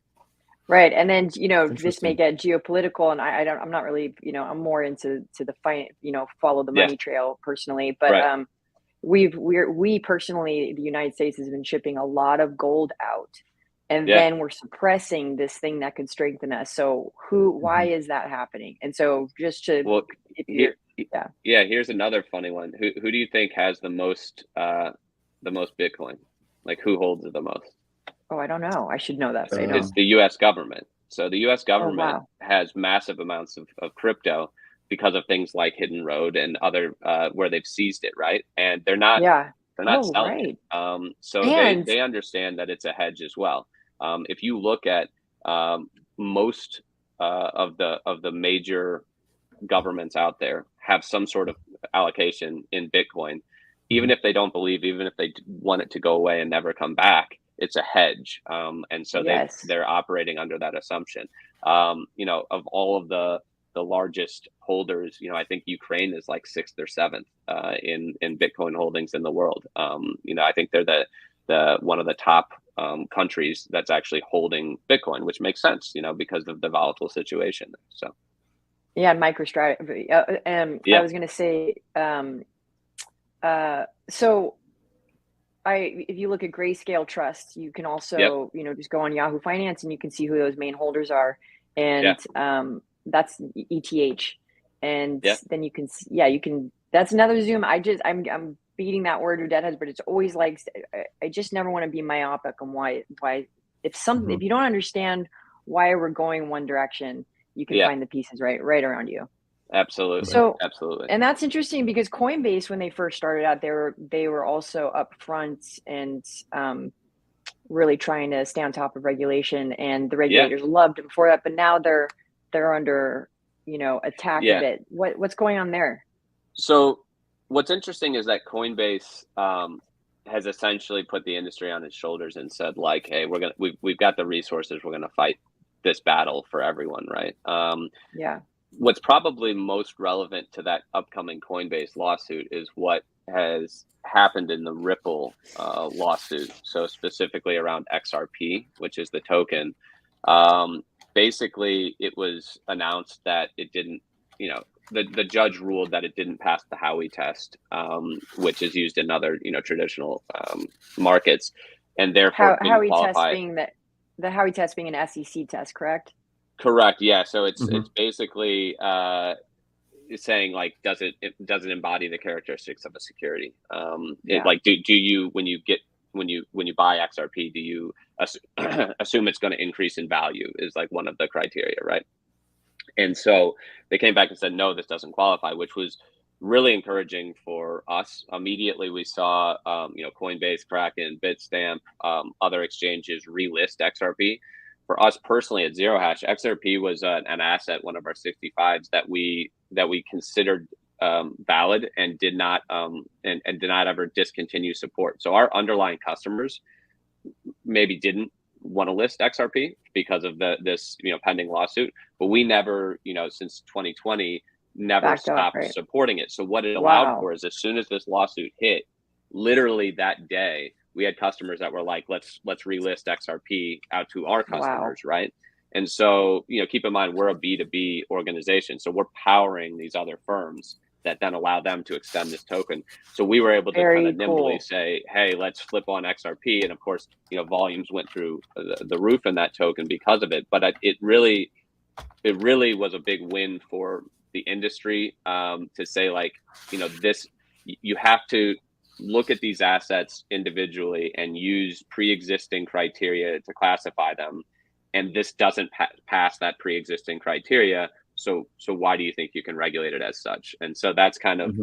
Right. And then, this may get geopolitical, and I'm not really, I'm more into the fight, follow the money trail personally. But we personally, the United States has been shipping a lot of gold out and Yeah. then we're suppressing this thing that could strengthen us. So why is that happening? And so just to, Well, if you're, yeah, here's another funny one. Who do you think has the most Bitcoin? Like, who holds it the most? oh, I don't know. I should know that, but I It's don't. the U.S. government. So the U.S. Oh, government wow. has massive amounts of crypto because of things like Hidden Road and other where they've seized it, right? And they're not Yeah. Oh, selling right. it. So And they understand that it's a hedge as well. If you look at most of the major governments out there have some sort of allocation in Bitcoin, even if they don't believe, even if they want it to go away and never come back, it's a hedge. And so yes, they're operating under that assumption. Of all of the largest holders, I think Ukraine is like 6th or 7th in Bitcoin holdings in the world. I think they're the one of the top countries that's actually holding Bitcoin, which makes sense, because of the volatile situation. So. yeah, and MicroStrategy. Yeah. I was going to say, so if you look at Grayscale Trust, you can also, just go on Yahoo Finance and you can see who those main holders are. And that's ETH. And then you can, that's another Zoom. I'm beating that word to death, but it's always like, I just never want to be myopic on why, if you don't understand why we're going one direction, you can find the pieces right around you. Absolutely. So absolutely. And that's interesting because Coinbase, when they first started out, they were also upfront and really trying to stay on top of regulation, and the regulators loved them for that. But now they're under attack a bit. What's going on there? So what's interesting is that Coinbase has essentially put the industry on its shoulders and said, like, hey, we've got the resources, we're gonna fight this battle for everyone, right? What's probably most relevant to that upcoming Coinbase lawsuit is what has happened in the Ripple lawsuit. So specifically around XRP, which is the token. Basically, it was announced that it didn't, the judge ruled that it didn't pass the Howey test, which is used in other, traditional markets, and therefore Howey qualify. Test being the Howey test being an SEC test, correct? Correct. Yeah. So it's basically saying, like, does it embody the characteristics of a security? Like, do you when you buy XRP, do you assume it's going to increase in value? Is like one of the criteria, right? And so they came back and said, no, this doesn't qualify, which was really encouraging for us. Immediately, we saw Coinbase, Kraken, Bitstamp, other exchanges relist XRP. For us personally at Zero Hash, XRP was an asset, one of our 65s that we considered valid and did not did not ever discontinue support. So our underlying customers maybe didn't want to list XRP because of this pending lawsuit, but we never since 2020 never stopped supporting it. So what it allowed for is, as soon as this lawsuit hit, literally that day, we had customers that were like, let's relist XRP out to our customers, right? And so, keep in mind, we're a B2B organization. So we're powering these other firms that then allow them to extend this token. So we were able to kind of nimbly say, hey, let's flip on XRP. And of course, volumes went through the roof in that token because of it. But it really was a big win for the industry to say, like, this, you have to look at these assets individually and use pre-existing criteria to classify them. And this doesn't pass that pre-existing criteria. So why do you think you can regulate it as such? And so that's kind of,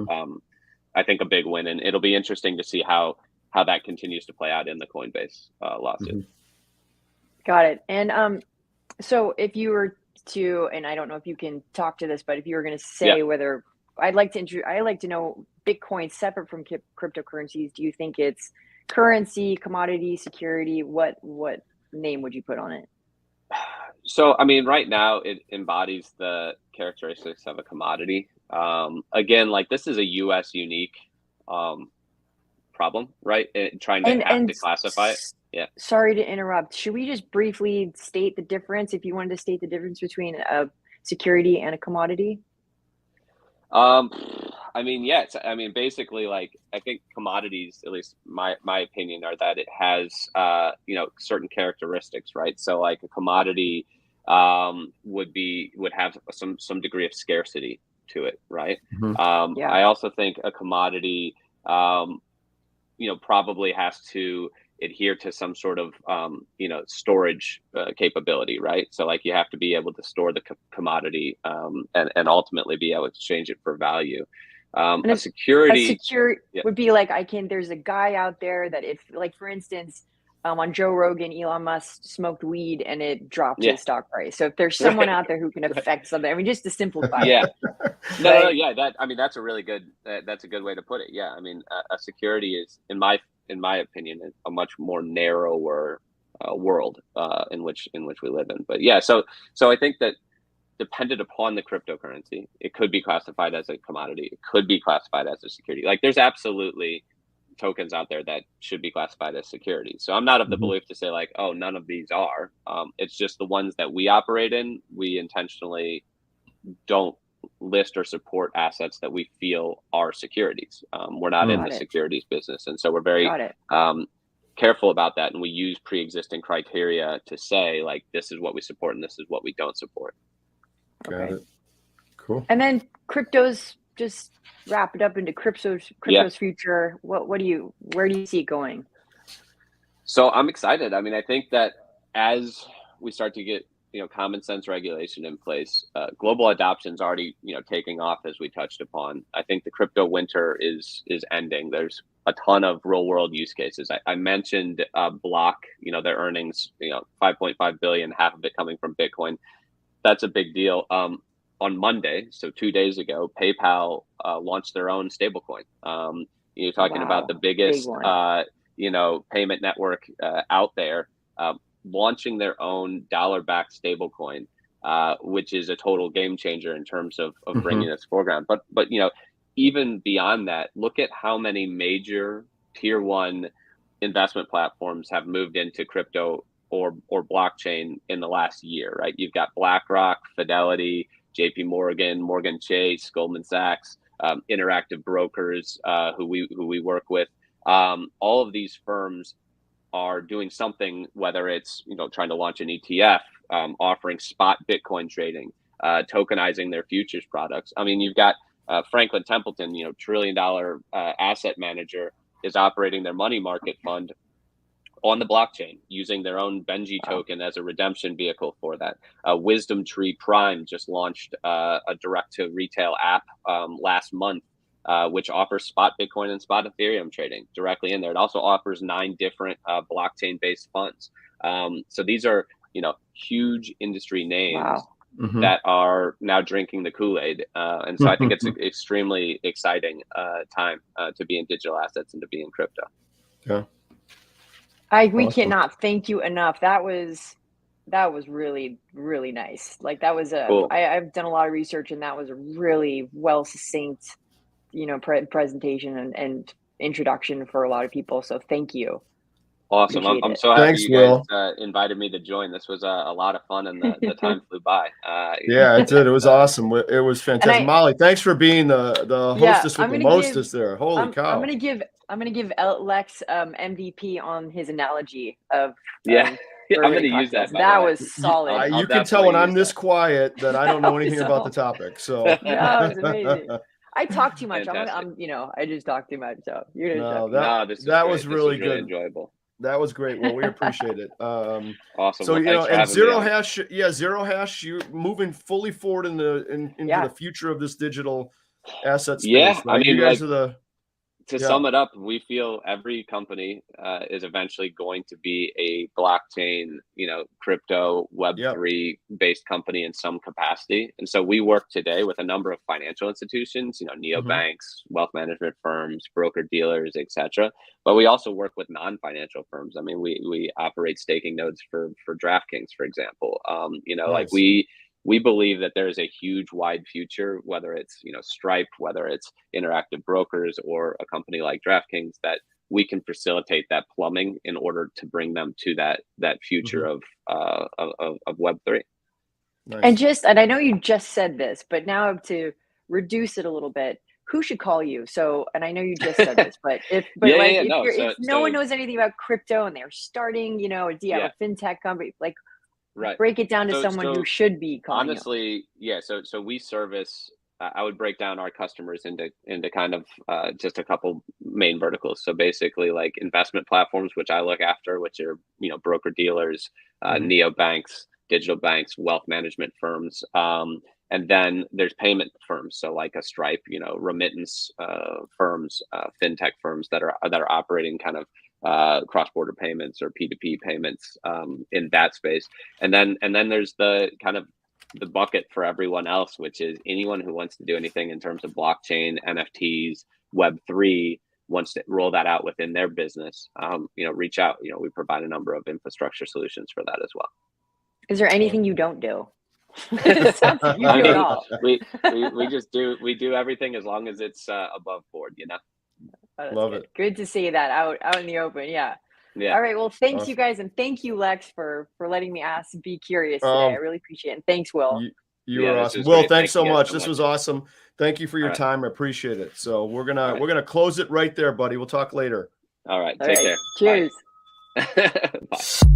I think, a big win. And it'll be interesting to see how that continues to play out in the Coinbase lawsuit. Got it. And so if you were to, and I don't know if you can talk to this, but if you were going to say whether, I'd like to know Bitcoin separate from cryptocurrencies. Do you think it's currency, commodity, security? What name would you put on it? So, I mean, right now it embodies the characteristics of a commodity. Again, like, this is a U.S. unique problem, right? Trying to classify it. Yeah. Sorry to interrupt. Should we just briefly state the difference, if you wanted to state the difference between a security and a commodity? I mean, yes. I mean, basically, like, I think commodities, at least my opinion, are that it has, certain characteristics, right? So like a commodity would have some degree of scarcity to it, right? Mhm. I also think a commodity, probably has to adhere to some sort of storage capability, right? So like you have to be able to store the commodity and ultimately be able to exchange it for value. And A security, yeah, would be like, there's a guy out there that if, like, for instance, on Joe Rogan, Elon Musk smoked weed and it dropped yeah, his stock price. So if there's someone right, out there who can right, affect something, I mean, just to simplify yeah. it, No, right? yeah. That, I mean, that's a really good. That's a good way to put it. Yeah, I mean, a security is, in my opinion, a much more narrower world in which we live in. But yeah, so I think that dependent upon the cryptocurrency, it could be classified as a commodity. It could be classified as a security. Like, there's absolutely tokens out there that should be classified as securities. So I'm not of the Mhm. belief to say like, oh, none of these are. It's just the ones that we operate in, we intentionally don't list or support assets that we feel are securities. We're not in Mm. the Got it. securities business, and so we're very Got it. careful about that, and we use pre-existing criteria to say like, this is what we support and this is what we don't support. Got Okay. it. Cool. And then cryptos, just wrap it up into crypto's Yeah. future. Where do you see it going? So I'm excited. I mean, I think that as we start to get common sense regulation in place, global adoption is already taking off, as we touched upon. I think the crypto winter is ending. There's a ton of real world use cases. I mentioned Block. Their earnings, 5.5 billion, half of it coming from Bitcoin. That's a big deal. On Monday, so 2 days ago, PayPal launched their own stablecoin. You're talking about the Wow, big biggest one. payment network out there, launching their own dollar-backed stablecoin, which is a total game changer in terms of bringing Mhm. this foreground. But even beyond that, look at how many major tier one investment platforms have moved into crypto or blockchain in the last year, right? You've got BlackRock, Fidelity, JP Morgan, Morgan Chase, Goldman Sachs, Interactive Brokers, who we work with. All of these firms are doing something, whether it's trying to launch an ETF, offering spot Bitcoin trading, tokenizing their futures products. I mean, you've got Franklin Templeton, $1 trillion asset manager, is operating their money market fund on the blockchain using their own Benji Wow. token as a redemption vehicle for that. Wisdom Tree Prime just launched a direct to retail app last month, which offers spot Bitcoin and spot Ethereum trading directly in there. It also offers 9 different blockchain based funds. So these are huge industry names Wow. Mhm. that are now drinking the Kool-Aid. And so I think it's an extremely exciting time to be in digital assets and to be in crypto. Yeah. We Awesome. cannot thank you enough. That was really, really nice. Like, that was Cool. I've done a lot of research, and that was a really well succinct, presentation and introduction for a lot of people. So thank you. Awesome. Appreciate I'm it. so happy Thanks, you guys Will. invited me to join. This was a lot of fun, and the time flew by. Yeah, it did. It was So awesome. It was And fantastic. Molly, thanks for being the hostess with I'm the gonna give mostest there. Holy cow. I'm gonna give Lex MVP on his analogy of yeah, I'm going bourbon to use cocktails. that, by the That way. was solid. I'll You can tell when definitely I'm use this that. quiet that I don't know That anything was about the so- topic. So No, it's amazing. I talk too much. Fantastic. I just talk too much. So you're gonna no, shut me up. No, this is that great. was This really was really good. enjoyable. That was great. Well, we appreciate it. Awesome. So Well, thanks for and having me Zero on. Hash, Zero Hash, you're moving fully forward into Yeah. the future of this digital asset space, Yeah, right? I mean, you guys like, are the to yeah. sum it up, we feel every company is eventually going to be a blockchain, crypto, Web3 based company in some capacity. And so we work today with a number of financial institutions, neobanks, wealth management firms, broker dealers, etc. But we also work with non-financial firms. I mean, we operate staking nodes for DraftKings, for example. Like Nice. we believe that there is a huge wide future, whether it's Stripe, whether it's Interactive Brokers, or a company like DraftKings, that we can facilitate that plumbing in order to bring them to that future of Web3. Nice. And I know you just said this, but now to reduce it a little bit, who should call you? So, and I know you just said this, but if no one knows anything about crypto and they're starting, you know, do you have a fintech company? Like, break it down to someone who should be calling honestly, you. So we service. I would break down our customers into kind of just a couple main verticals. So basically, like investment platforms, which I look after, which are, you know, broker dealers, neobanks, digital banks, wealth management firms. And then there's payment firms, so like a Stripe, you know, remittance firms, fintech firms that are operating kind of cross-border payments or P2P payments in that space. And then there's the kind of the bucket for everyone else, which is anyone who wants to do anything in terms of blockchain, NFTs, Web3, wants to roll that out within their business. You know, reach out. You know, we provide a number of infrastructure solutions for that as well. Is there anything you don't do? It sounds like you do it all. we do everything as long as it's above board, you know. Love it. Good to see that out in the open. Yeah. All right. Well, thanks you guys, and thank you, Lex, for letting me be curious today. I really appreciate it. And thanks, Will. You were awesome. Will, thanks so much. This was awesome. Thank you for your time. I appreciate it. So we're gonna close it right there, buddy. We'll talk later. All right. Take care. Cheers. Bye.